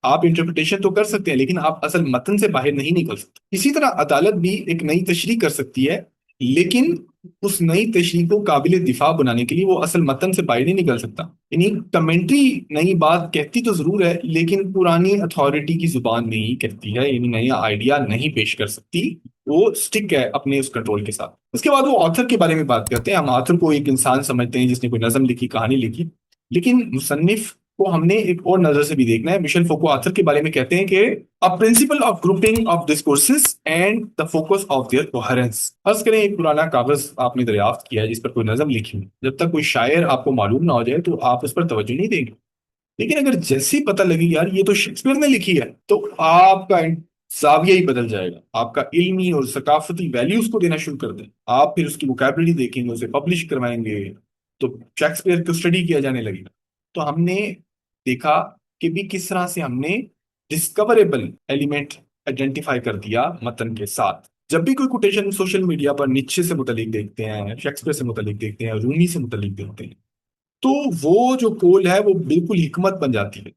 आप इंटरप्रिटेशन तो कर सकते हैं, लेकिन आप असल मतन से बाहर नहीं निकल सकते। इसी तरह अदालत भी एक नई तशरीह कर सकती है, लेकिन उस नई तशरीह को काबिल दिफा बनाने के लिए वो असल मतन से बाहर नहीं निकल सकता। यानी कमेंट्री नई बात कहती तो जरूर है, लेकिन पुरानी अथॉरिटी की जुबान में ही कहती है, यानी नया आइडिया नहीं पेश कर सकती, वो स्टिक है अपने उस कंट्रोल के साथ। उसके बाद वो ऑथर के बारे में बात करते हैं। हम ऑथर को एक इंसान समझते हैं जिसने कोई नज्म लिखी, कहानी लिखी, लेकिन मुसन्निफ को हमने एक और नजर से भी देखना है। मिशेल फोको आथर के बारे में कहते हैं कि a principle of grouping of discourses and the focus of their coherence. फर्ज करें एक पुराना कागज आपने दरियाफ्त किया है जिस पर कोई नज्म लिखी हुई, जब तक कोई शायर आपको मालूम ना हो जाए तो आप उस पर तवज्जो नहीं देंगे। लेकिन अगर जैसे ही पता लगे यार ये तो शेक्सपियर ने लिखी है, तो आपका जाविया ही बदल जाएगा। आपका इल्मी और सकाफती वैल्यूज को देना शुरू कर दें। आप फिर उसकी वोकैबुलरी देखेंगे, उसे पब्लिश करवाएंगे, तो शेक्सपियर को स्टडी किया जाने लगेगा। तो हमने देखा कि भी किस तरह से हमने डिस्कवरेबल एलिमेंट आइडेंटिफाई कर दिया मतन के साथ। जब भी कोई कोटेशन सोशल मीडिया पर नीचे से मुतलिक देखते हैं, शेक्सपियर से मुतलिक देखते हैं, रूमी से मुतलिक देखते हैं, तो वो जो कोल है वो बिल्कुल हिकमत बन जाती है।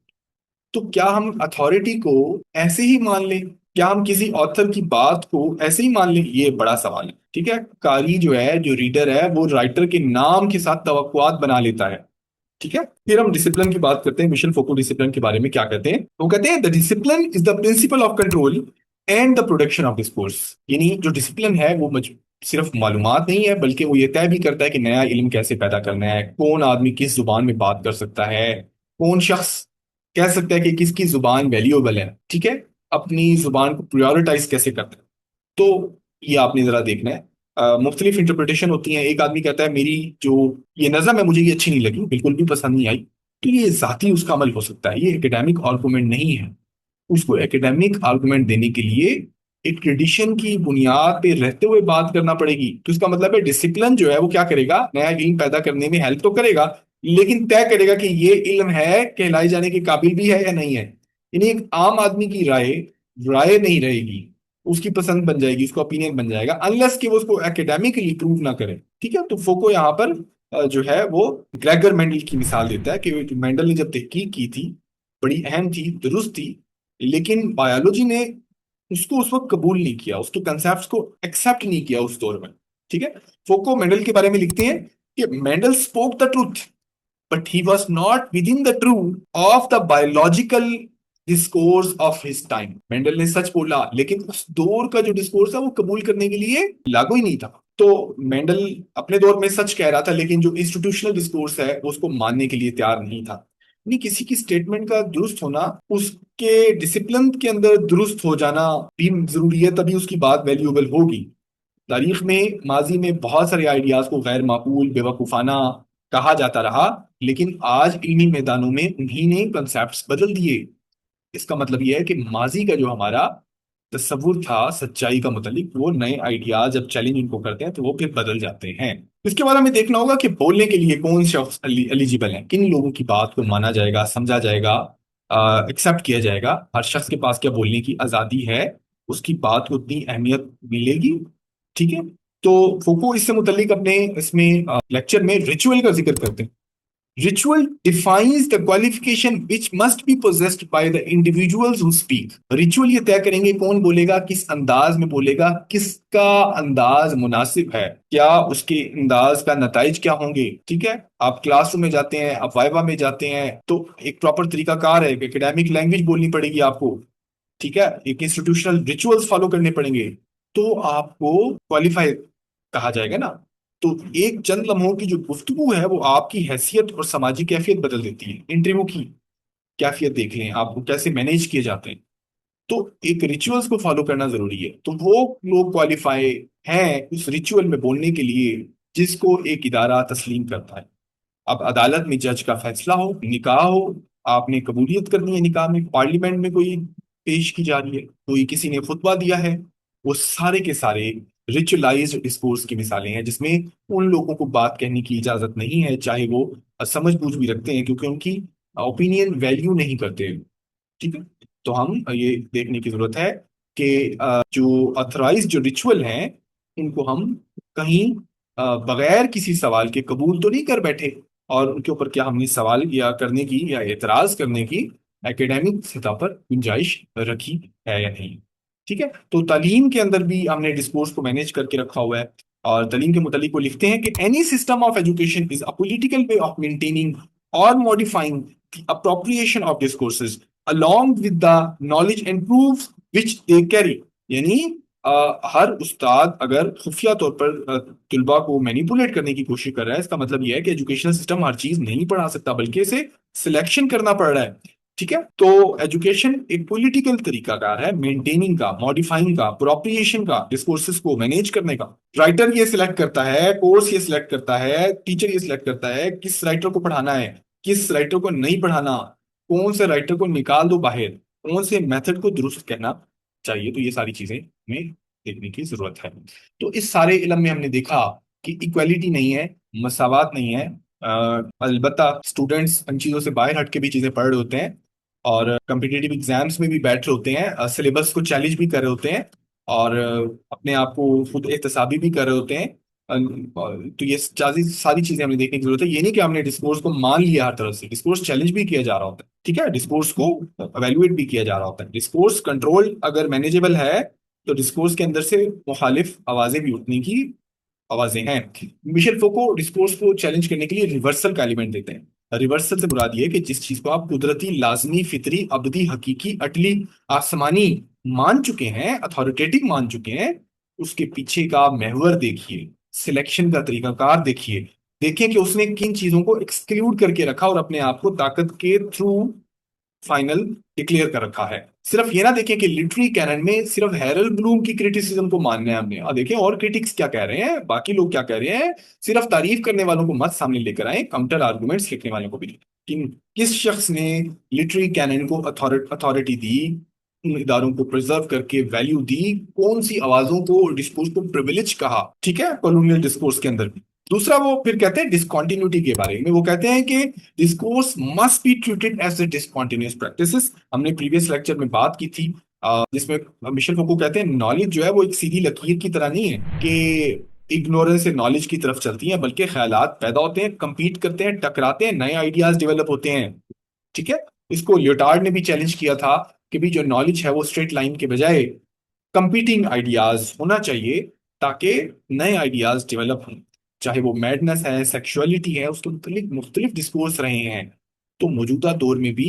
तो क्या हम अथॉरिटी को ऐसे ही मान लें? क्या हम किसी ऑथर की बात को ऐसे ही मान लें? ये बड़ा सवाल है। ठीक है, कारी जो है, जो रीडर है, वो राइटर के नाम के साथ तवक्कुआत बना लेता है। ठीक है, फिर हम डिसिप्लिन की बात करते हैं। मिशेल फोको डिसिप्लिन के बारे में क्या कहते हैं? वो कहते हैं the discipline is the principle of control and the production of discourse. यानी जो डिसिप्लिन है वो सिर्फ मालूमात नहीं है, बल्कि वो ये तय भी करता है कि नया इल्म कैसे पैदा करना है, कौन आदमी किस जुबान में बात कर सकता है, कौन शख्स कह सकता है कि किसकी जुबान वैल्यूएबल है। ठीक है, अपनी जुबान को प्रायोरिटाइज कैसे करता है। तो ये आपने जरा देखना है। मुख्तलिफ इंटरप्रिटेशन होती हैं। एक आदमी कहता है मेरी जो ये नज़म है मुझे ये अच्छी नहीं लगी, बिल्कुल भी पसंद नहीं आई। तो ये जाती उसका अमल हो सकता है, ये एकेडमिक आर्गूमेंट नहीं है। उसको एकेडमिक आर्गूमेंट देने के लिए एक ट्रेडिशन की बुनियाद पे रहते हुए बात करना पड़ेगी। तो इसका मतलब है डिसिप्लिन जो है वो क्या करेगा, नया इल्म पैदा करने में हेल्प तो करेगा, लेकिन तय करेगा कि ये इल्म है, कहलाई जाने के काबिल भी है या नहीं है। यानी एक आम आदमी की राय राय नहीं रहेगी, उसकी पसंद बन जाएगी, उसका ओपिनियन बन जाएगा, अनलेस कि वो उसको एकेडमिकली प्रूव ना करे। ठीक है, तो फोको यहाँ पर जो है वो ग्रेगर मेंडल की मिसाल देता है कि जो मेंडल ने जब तहकीक की थी, बड़ी अहम थी, दुरुस्त थी, लेकिन बायोलॉजी ने उसको उस वक्त कबूल नहीं किया, उसके कंसेप्ट को एक्सेप्ट नहीं किया उस दौर में। ठीक है, फोको मेंडल के बारे में लिखते हैं कि Mendel spoke the truth but he was not with in the true of the biological discourse of his time. Mendel ने सच बोला, लेकिन उस दौर का जो डिस्कोर्स है वो कबूल करने के लिए लागू ही नहीं था। तो मेंडल अपने दौर में सच कह रहा था, लेकिन जो इंस्टीट्यूशनल डिस्कोर्स है वो उसको मानने के लिए तैयार नहीं था। नहीं, किसी की स्टेटमेंट का दुरुस्त होना, उसके डिसिप्लिन के अंदर दुरुस्त हो जाना भी जरूरी है, तभी उसकी बात वैल्यूएबल होगी। तारीख में, माजी में बहुत सारे आइडियाज को गैर माकूल, बेवकूफाना कहा जाता रहा, लेकिन आज इन्हीं मैदानों में उन्हीं ने कंसेप्ट बदल दिए। इसका मतलब यह है कि माजी का जो हमारा तस्वुर था सच्चाई का मुतालिक, वो नए आइडियाज जब चैलेंज इनको करते हैं तो वो फिर बदल जाते हैं। इसके बाद हमें देखना होगा कि बोलने के लिए कौन शख्स एलिजिबल है, किन लोगों की बात को माना जाएगा, समझा जाएगा, एक्सेप्ट किया जाएगा। हर शख्स के पास क्या बोलने की आज़ादी है, उसकी बात को उतनी अहमियत मिलेगी। ठीक है, तो फूको इससे मुतल्लिक अपने इसमें लेक्चर में रिचुअल का जिक्र करते हैं। Ritual defines the qualification which must be possessed by the individuals who speak. Ritual ये तय करेंगे कौन बोलेगा, किस अंदाज में बोलेगा, किसका अंदाज मुनासिब है, क्या उसके अंदाज का नताइज क्या होंगे। ठीक है, आप क्लासरूम में जाते हैं, आप वाइवा में जाते हैं, तो एक प्रॉपर तरीकाकार है, एकेडमिक लैंग्वेज बोलनी पड़ेगी आपको। ठीक है, एक इंस्टीट्यूशनल रिचुअल्स फॉलो करने पड़ेंगे, तो आपको क्वालिफाई कहा जाएगा ना। तो एक चंद लम्हों की जो गुफ्तगू है वो आपकी हैसियत और समाजी कैफियत बदल देती है। इंटरव्यू की कैफियत देख लें, आपको कैसे मैनेज किए जाते हैं। तो एक रिचुअल्स को फॉलो करना जरूरी है, तो वो लोग क्वालिफाई हैं उस रिचुअल में बोलने के लिए जिसको एक इदारा तस्लीम करता है। अब अदालत में जज का फैसला हो, निकाह हो, आपने कबूलियत करनी है निकाह में, पार्लियामेंट में कोई पेश की जा रही है, कोई किसी ने खुतबा दिया है, वो सारे के सारे रिचुअलाइज्ड डिस्कोर्स की मिसालें हैं जिसमें उन लोगों को बात कहने की इजाजत नहीं है, चाहे वो समझ बूझ भी रखते हैं, क्योंकि उनकी ओपिनियन वैल्यू नहीं करते। ठीक है, तो हम ये देखने की जरूरत है कि जो अथराइज जो रिचुअल हैं इनको हम कहीं बगैर किसी सवाल के कबूल तो नहीं कर बैठे, और उनके ऊपर क्या हमने सवाल या करने की या एतराज करने की एकेडमिक सतह पर गुंजाइश रखी है या नहीं। ठीक है, तो तालीम के अंदर भी हमने डिस्कोर्स को मैनेज करके रखा हुआ है। और तालीम के मुतालिक वो लिखते हैं कि any system of education is a political way of maintaining or modifying the appropriation of discourses along with the knowledge and proofs which they carry। यानी हर उस्ताद अगर खुफिया तौर पर तलबा को मैनिपुलेट करने की कोशिश कर रहा है, इसका मतलब यह है कि एजुकेशनल सिस्टम हर चीज नहीं पढ़ा सकता, बल्कि इसे सिलेक्शन करना पड़ रहा है। ठीक है, तो एजुकेशन एक पॉलिटिकल तरीकाकार है मेंटेनिंग का, मॉडिफाइंग का, प्रोप्रिएशन का, डिस्कोर्सेस को मैनेज करने का। राइटर ये सिलेक्ट करता है, कोर्स ये सिलेक्ट करता है, टीचर ये सिलेक्ट करता है किस राइटर को पढ़ाना है, किस राइटर को नहीं पढ़ाना, कौन से राइटर को निकाल दो बाहर, कौन से मेथड को दुरुस्त कहना चाहिए। तो ये सारी चीजें हमें देखने की जरूरत है। तो इस सारे इल्म में हमने देखा कि इक्वालिटी नहीं है, मसावात नहीं है। अलबत्ता स्टूडेंट्स इन चीजों से बाहर हट के भी चीजें पढ़ रहे होते हैं, और कम्पिटिटिव एग्जाम्स में भी बैठ रहे होते हैं, सिलेबस को चैलेंज भी कर रहे होते हैं, और अपने आप को खुद एहतसाबी भी कर रहे होते हैं। तो ये सारी सारी चीजें हमें देखने की जरूरत है। ये नहीं कि हमने डिस्कोर्स को मान लिया हर तरफ से, डिस्कोर्स चैलेंज भी किया जा रहा होता है। ठीक है, डिस्कोर्स को एवेल्युएट भी किया जा रहा होता है। डिस्कोर्स कंट्रोल अगर मैनेजेबल है तो डिस्कोर्स के अंदर से मुखालिफ आवाजें भी उठने की आवाजें हैं। मिशेल फोको डिस्कोर्स को चैलेंज करने के लिए रिवर्सल का एलिमेंट देते हैं। रिवर्सल से मुराद ये है कि जिस चीज को आप कुदरती, लाजमी, फितरी, अबदी, हकीकी, अटली, आसमानी मान चुके हैं, अथॉरिटेटिव मान चुके हैं, उसके पीछे का महवर देखिए, सिलेक्शन का तरीकाकार देखिए। देखें कि उसने किन चीजों को एक्सक्लूड करके रखा और अपने आप को ताकत के थ्रू फाइनल डिक्लेयर कर रखा है। सिर्फ ये ना देखें कि लिटरेरी कैनन में सिर्फ हैरल्ड ब्लूम की क्रिटिसिज्म को मानना है हमने, और देखें और क्रिटिक्स क्या कह रहे हैं, बाकी लोग क्या कह रहे हैं। सिर्फ तारीफ करने वालों को मत सामने लेकर आए, काउंटर आर्गुमेंट्स लिखने वालों को भी। किस शख्स ने लिटरेरी कैनन को अथॉरिटी दी, उन इदारों को प्रिजर्व करके वैल्यू दी, कौन सी आवाजों को, डिस्कोर्स को प्रिविलेज कहा। ठीक है, कॉलोनियल डिस्कोर्स के अंदर भी। दूसरा वो फिर कहते हैं डिसकॉन्टिन्यूटी के बारे में। वो कहते हैं कि discourse must be treated as a discontinuous practices. हमने प्रीवियस लेक्चर में बात की थी, जिसमें मिशेल फोको कहते हैं नॉलेज जो है वो एक सीधी लकीर की तरह नहीं है कि इग्नोरेंस से नॉलेज की तरफ चलती है, बल्कि ख्यालात पैदा होते हैं, compete करते हैं, टकराते हैं, नए आइडियाज डेवलप होते हैं। ठीक है, इसको लियोटार्ड ने भी चैलेंज किया था कि भी जो नॉलेज है वो स्ट्रेट लाइन के बजाय कंपीटिंग आइडियाज होना चाहिए, ताकि नए आइडियाज डेवलप हों। चाहे वो मैडनेस है, सेक्सुअलिटी है, उसके मुख्तलिफ मुख्तलिफ डिस्कोर्स रहे हैं। तो मौजूदा दौर में भी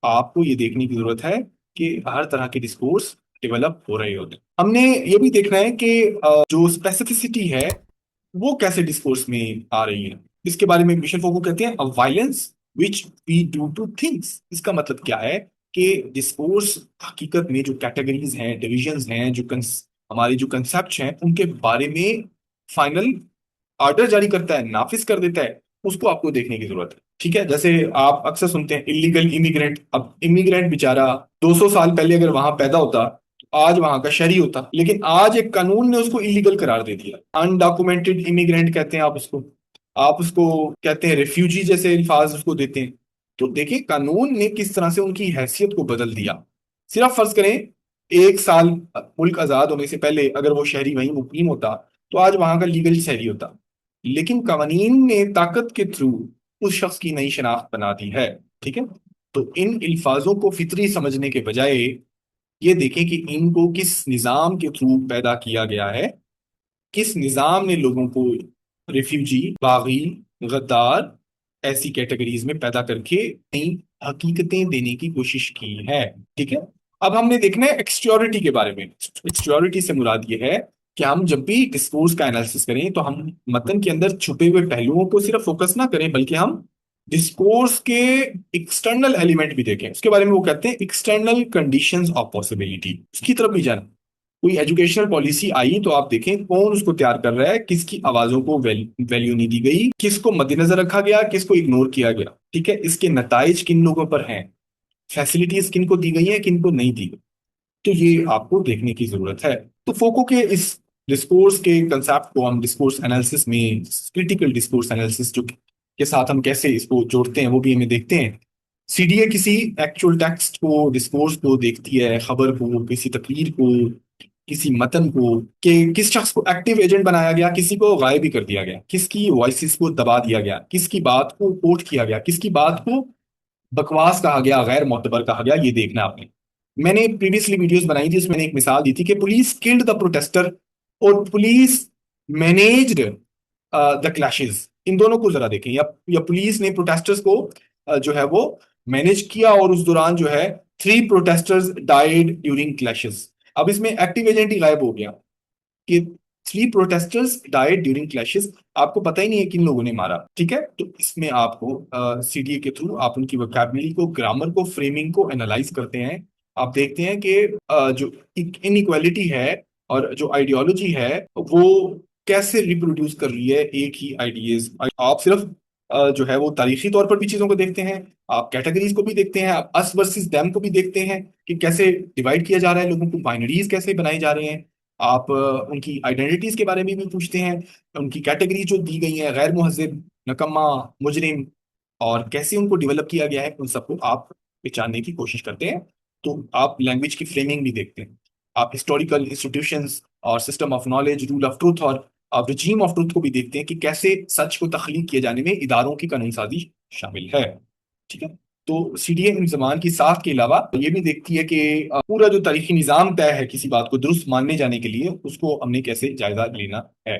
आपको ये देखने की जरूरत है कि हर तरह के डिस्कोर्स डेवलप हो रहे होते हैं। हमने ये भी देखना है कि जो स्पेसिफिसिटी है वो कैसे डिस्कोर्स में आ रही है। इसके बारे में मिशेल फोको कहते हैं violence which we do to things. इसका मतलब क्या है कि डिस्कोर्स हकीकत में जो कैटेगरीज हैं, डिविजन्स हैं, हमारे जो कंसेप्ट हैं, उनके बारे में फाइनल ऑर्डर जारी करता है, नाफिज कर देता है। उसको आपको देखने की जरूरत है। ठीक है, जैसे आप अक्सर सुनते हैं इलीगल इमिग्रेंट। अब इमिग्रेंट बेचारा 200 साल पहले अगर वहां पैदा होता तो आज वहां का शहरी होता, लेकिन आज एक कानून ने उसको इलीगल करार दे दिया। अनडॉक्यूमेंटेड इमिग्रेंट कहते हैं आप उसको कहते हैं रिफ्यूजी जैसे अल्फाज उसको देते हैं। तो देखिए कानून ने किस तरह से उनकी हैसियत को बदल दिया। सिर्फ फर्ज करें 1 साल मुल्क आजाद होने से पहले अगर वो शहरी वहीं मुकीम होता तो आज वहां का लीगल शहरी होता, लेकिन कवानीन ने ताकत के थ्रू उस शख्स की नई शनाख्त बना दी है। ठीक है, तो इन अल्फाजों को फितरी समझने के बजाय ये देखें कि इनको किस निज़ाम के थ्रू पैदा किया गया है, किस निज़ाम ने लोगों को रिफ्यूजी, बागी, गद्दार ऐसी कैटेगरीज में पैदा करके नई हकीकतें देने की कोशिश की है। ठीक है, अब हमने देखना है एक्सट्योरिटी के बारे में। एक्सट्योरिटी से मुराद ये है कि हम जब भी डिस्कोर्स का एनालिसिस करें तो हम मतन के अंदर छुपे हुए पहलुओं को सिर्फ फोकस ना करें, बल्कि हम डिस्कोर्स के एक्सटर्नल एलिमेंट भी देखें। उसके बारे में वो कहते हैं एक्सटर्नल कंडीशंस ऑफ पॉसिबिलिटी, उसकी तरफ भी जाना। कोई एजुकेशनल पॉलिसी आई तो आप देखें कौन उसको तैयार कर रहा है, किसकी आवाजों को वैल्यू नहीं दी गई, किसको मद्देनजर रखा गया, किसको इग्नोर किया गया। ठीक है, इसके नताइज किन लोगों पर हैं, फैसिलिटीज किन को दी गई है, किन को नहीं दी गई। तो ये आपको देखने की जरूरत है। तो फोको के इस डिस्कोर्स के कंसेप्ट को हम डिस्कोर्स एनालिसिस में, क्रिटिकल डिस्कोर्स एनालिसिस जो के साथ हम कैसे इसको जोड़ते हैं वो भी हमें देखते हैं। सीडीए किसी एक्चुअल टेक्स्ट को, डिस्कोर्स को देखती है, खबर को, किसी तकरीर को, किसी मतन को, कि किस शख्स को एक्टिव एजेंट बनाया गया, किसी को गायब भी कर दिया गया, किसकी वॉइसेस को दबा दिया गया, किसकी बात को कोट किया गया, किसकी बात को बकवास कहा गया, गैर मोतबर कहा गया। ये देखना आपने। मैंने प्रीवियसली वीडियोस बनाई थी, उसमें मैंने एक मिसाल दी थी कि पुलिस किल्ड द प्रोटेस्टर और पुलिस मैनेज्ड द क्लैशेस। इन दोनों को जरा देखें, या पुलिस ने प्रोटेस्टर्स को जो है वो मैनेज किया और उस दौरान जो है 3 प्रोटेस्टर्स डाइड ड्यूरिंग क्लैशेस। अब इसमें एक्टिव एजेंट ही गायब हो गया कि 3 प्रोटेस्टर्स डाइड ड्यूरिंग क्लैशेस। आपको पता ही नहीं है किन लोगों ने मारा। ठीक है, तो इसमें आपको सीडीए के थ्रू आप उनकी वोकैबुलरी को, ग्रामर को, फ्रेमिंग को एनालाइज करते हैं। आप देखते हैं कि जो इनइक्वालिटी है और जो आइडियोलॉजी है वो कैसे रिप्रोड्यूस कर रही है एक ही आइडियाज। आप सिर्फ जो है वो तारीखी तौर पर भी चीजों को देखते हैं, आप कैटेगरीज को भी देखते हैं, आप अस वर्सेस देम को भी देखते हैं कि कैसे डिवाइड किया जा रहा है लोगों को, बाइनरीज कैसे बनाए जा रहे हैं। आप उनकी आइडेंटिटीज के बारे में भी पूछते हैं, उनकी कैटेगरी जो दी गई है, गैर मुहज्जिब, नकम्मा, मुजरिम, और कैसे उनको डेवलप किया गया है, उन सबको आप पहचानने की कोशिश करते हैं। तो आप लैंग्वेज की फ्रेमिंग भी देखते हैं, आप हिस्टोरिकल इंस्टीट्यूशंस और system of knowledge, rule of truth और आप रिजीम ऑफ ट्रूथ को भी देखते हैं कि कैसे सच को तख्लीक किए जाने में इदारों की कानून साजी शामिल है। ठीक है, तो सीडीए इन जमान की साख के अलावा ये भी देखती है कि पूरा जो तारीखी निज़ाम तय है किसी बात को दुरुस्त मानने जाने के लिए, उसको हमने कैसे जायजा लेना है।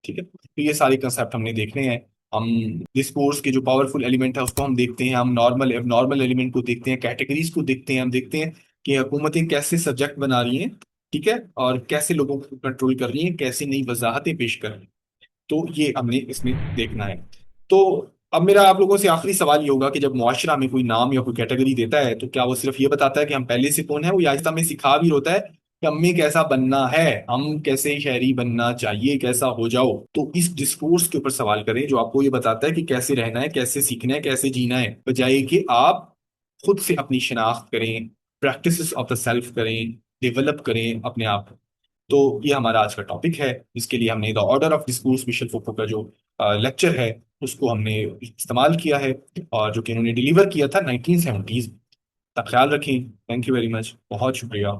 ठीक है, तो ये सारे कंसेप्ट हमने देखने हैं। हम डिस्कोर्स के जो पावरफुल एलिमेंट है उसको हम देखते हैं, हम नॉर्मल एबनॉर्मल एलिमेंट को देखते हैं, कैटेगरीज को देखते हैं, हम देखते हैं कि हुकूमतें कैसे सब्जेक्ट बना रही हैं। ठीक है, और कैसे लोगों को कंट्रोल कर रही हैं, कैसे नई वजाहतें पेश कर रही हैं। तो ये हमने इसमें देखना है। तो अब मेरा आप लोगों से आखिरी सवाल ये होगा कि जब मुआशरा में कोई नाम या कोई कैटेगरी देता है तो क्या वो सिर्फ ये बताता है कि हम पहले से कौन है, वो या हमें सिखा भी होता है कि हमें कैसा बनना है, हम कैसे शहरी बनना चाहिए, कैसा हो जाओ। तो इस डिस्कोर्स के ऊपर सवाल करें जो आपको ये बताता है कि कैसे रहना है, कैसे सीखना है, कैसे जीना है, बजाय कि आप खुद से अपनी शनाख्त करें, प्रैक्टिसेस ऑफ द सेल्फ करें, डेवलप करें अपने आप को। तो ये हमारा आज का टॉपिक है, जिसके लिए हमने the order of discourse Michel Foucault का जो लेक्चर है उसको हमने इस्तेमाल किया है, और जो कि उन्होंने डिलीवर किया था 1970s। तब ख्याल रखें। थैंक यू वेरी मच, बहुत शुक्रिया।